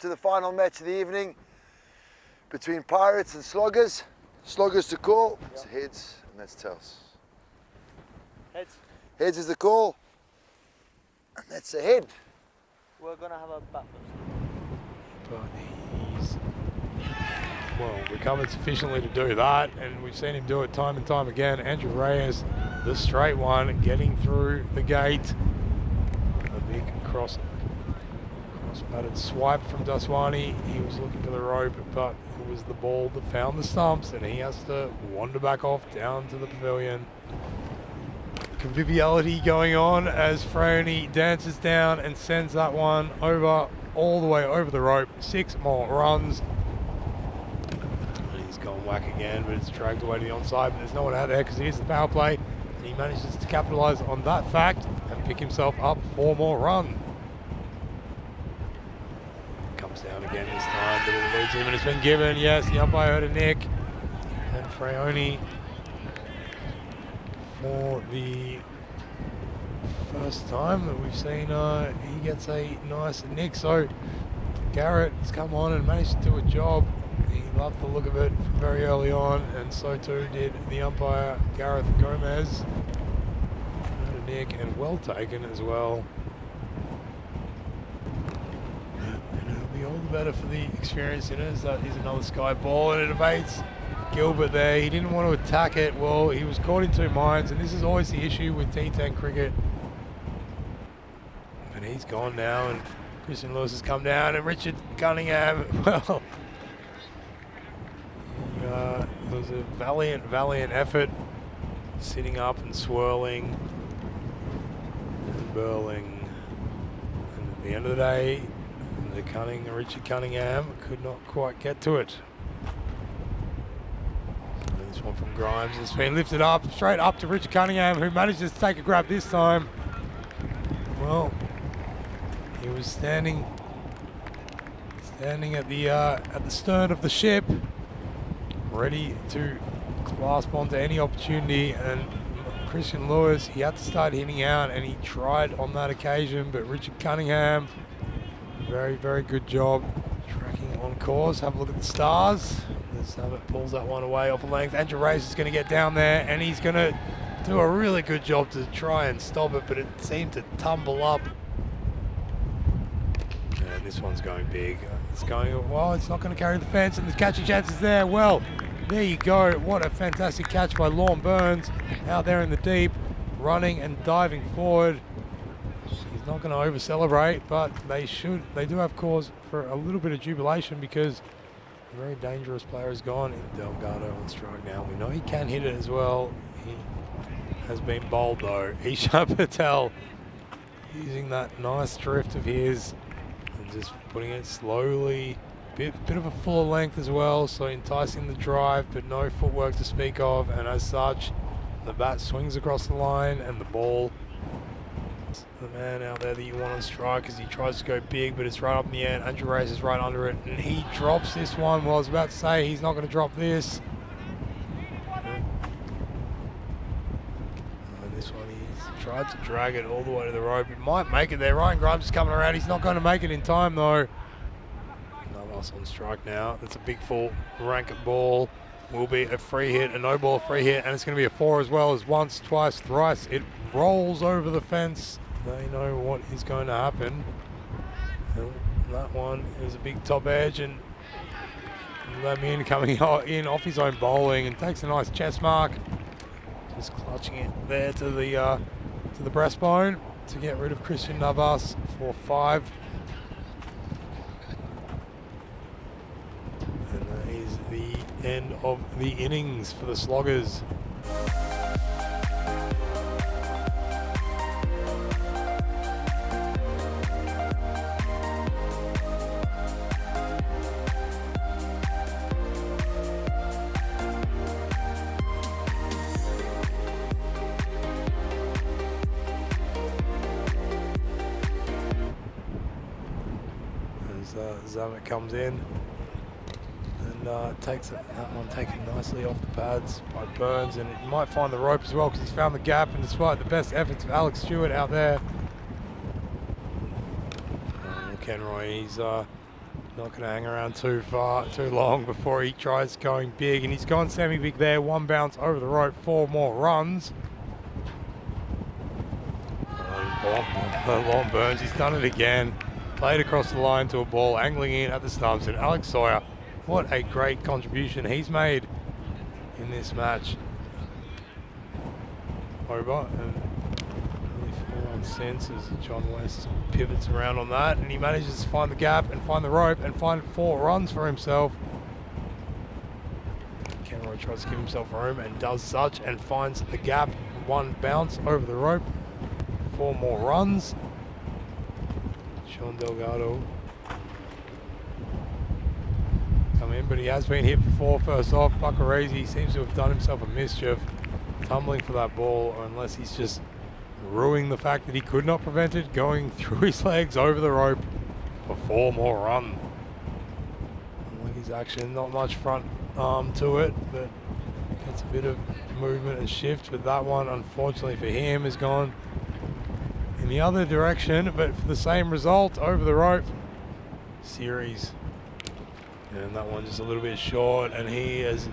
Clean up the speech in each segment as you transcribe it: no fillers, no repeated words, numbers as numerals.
to the final match of the evening between Pirates and Sloggers. Sloggers to call, it's heads, and that's tails. Heads. Heads is the call, and that's the head. We're going to have a bat first. But he's, well, recovered sufficiently to do that, and we've seen him do it time and time again. Andrew Reyes, the straight one, getting through the gate. A big cross-batted swipe from Daswani. He was looking for the rope, but it was the ball that found the stumps, and he has to wander back off down to the pavilion. Conviviality going on as Freyoni dances down and sends that one over, all the way over the rope. 6 more runs. And he's gone whack again, but it's dragged away to the onside, but there's no one out there because here's the power play. And he manages to capitalise on that fact and pick himself up 4 more runs. Comes down again this time, but it eludes him and it's been given. Yes, the umpire heard a nick. And Freyoni, for the first time that we've seen, he gets a nice nick. So Garrett has come on and managed to do a job. He loved the look of it from very early on, and so too did the umpire, Gareth Gomez. Heard a nick and well taken as well. And it'll be all the better for the experience in it, as that is another sky ball, and it evades Gilbert there. He didn't want to attack it. Well, he was caught in 2 minds, and this is always the issue with T10 cricket. And he's gone now, and Christian Lewis has come down, and Richard Cunningham, well, it was a valiant effort, sitting up and swirling and burling. And at the end of the day, Richard Cunningham could not quite get to it. This one from Grimes, it's been lifted up, straight up to Richard Cunningham, who manages to take a grab this time. Well, he was standing at the stern of the ship, ready to clasp onto any opportunity, and Christian Lewis, he had to start hitting out, and he tried on that occasion, but Richard Cunningham, very, very good job tracking on course. Have a look at the stars. It pulls that one away off a length. Andrew Reyes is going to get down there, and he's going to do a really good job to try and stop it, but it seemed to tumble up. And this one's going big. It's going, well, it's not going to carry the fence, and the catching chance is there. Well, there you go. What a fantastic catch by Lorne Burns out there in the deep, running and diving forward. He's not going to over-celebrate, but they do have cause for a little bit of jubilation, because a very dangerous player has gone in Delgado on strike now. We know he can hit it as well. He has been bowled though. Isha Patel using that nice drift of his and just putting it slowly, bit of a fuller length as well, so enticing the drive, but no footwork to speak of, and as such, the bat swings across the line and the ball, the man out there that you want on strike, as he tries to go big, but it's right up in the end. Andrew Reyes is right under it, and he drops this one. Well, I was about to say he's not going to drop this. And this one, he's tried to drag it all the way to the rope. It might make it there. Ryan Grimes is coming around. He's not going to make it in time, though. Navas on strike now. That's a big full rank ball. Will be a free hit, a no ball free hit, and it's going to be a 4 as well, as once, twice, thrice. It rolls over the fence. They know what is going to happen. And that one is a big top edge, and Lamin coming in off his own bowling and takes a nice chest mark. Just clutching it there to the breastbone to get rid of Christian Navas for 5. And that is the end of the innings for the Sloggers. Zamet comes in and takes that one taken nicely off the pads by Burns, and it might find the rope as well because he's found the gap, and despite the best efforts of Alex Stewart out there, Kenroy, he's Not going to hang around too long before he tries going big, and he's gone semi-big there. One bounce over the rope, 4 more runs. Long Burns, he's done it again. Played across the line to a ball, angling in at the stumps, and Alex Sawyer, what a great contribution he's made in this match. Over, and only 4 on since as John West pivots around on that, and he manages to find the gap and find the rope and find 4 runs for himself. Kenroy tries to give himself room and does such, and finds the gap. 1 bounce over the rope, 4 more runs. Sean Delgado come in, but he has been hit for 4 first off. Buccarese seems to have done himself a mischief, tumbling for that ball, or unless he's just ruining the fact that he could not prevent it, going through his legs over the rope for 4 more runs. Like his action, not much front arm to it, but gets a bit of movement and shift. But that one, unfortunately for him, is gone in the other direction, but for the same result, over the rope series. And that one just a little bit short, and he is,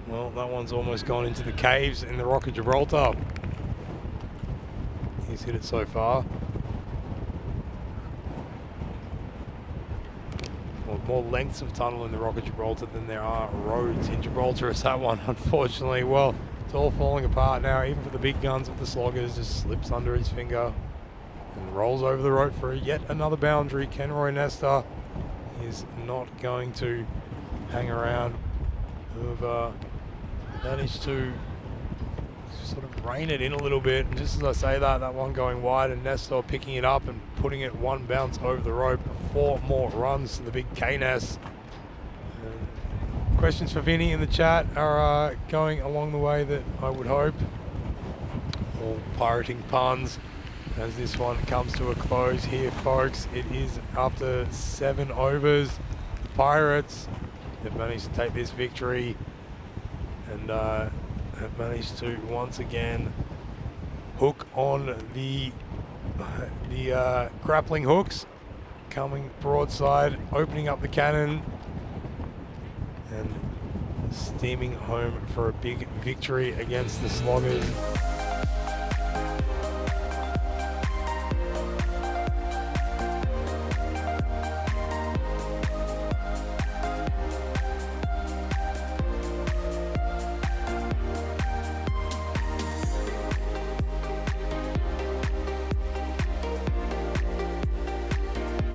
well, that one's almost gone into the caves in the Rock of Gibraltar. He's hit it so far. Well, more lengths of tunnel in the Rock of Gibraltar than there are roads in Gibraltar is that one, unfortunately. Well, it's all falling apart now, even for the big guns of the Sloggers. Just slips under his finger and rolls over the rope for yet another boundary. Kenroy Nesta is not going to hang around. Who've managed to sort of rein it in a little bit, and just as I say that, that one going wide, and Nestor picking it up and putting it 1 bounce over the rope. 4 more runs to the big K-Ness. Questions for Vinny in the chat are going along the way that I would hope. All pirating puns as this one comes to a close here, folks. It is after 7 overs. The Pirates have managed to take this victory and have managed to once again hook on the grappling hooks, coming broadside, opening up the cannon and steaming home for a big victory against the Sloggers.